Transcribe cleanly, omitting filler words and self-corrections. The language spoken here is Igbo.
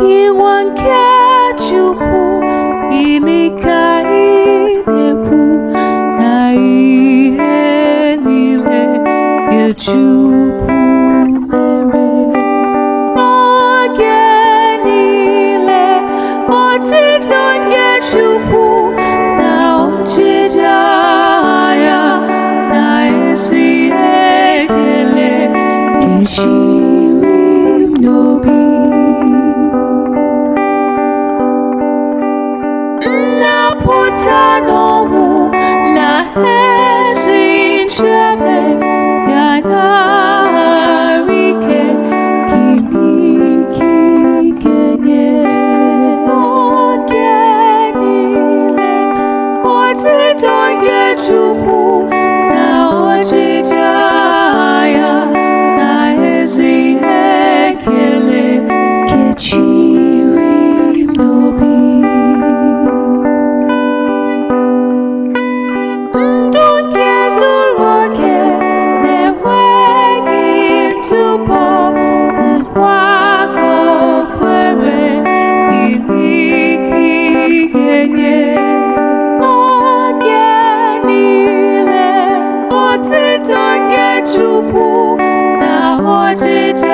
Iwa nke Chukwu gịnị ka ị na-ekwu na ihe niile nke Chukwu mere n'oge niile otito nke Chukwu na ọchịchị ya na ezi ekele nke chiri m n'obi. Nnapụta n'ọnwụ na ezi nchebe ya na ahụ ike gịnị ka ị ga-enye n'oge niile otito nke Chukwu na ọchịchị ya na ezi ekele nke chiri m n'obi. Ndụ nke zuru oke na-enweghị ntụpọ nkwa ka o kwere gịnị ka ị ga-enye n'oge niile otito nke Chukwu na ọchịchị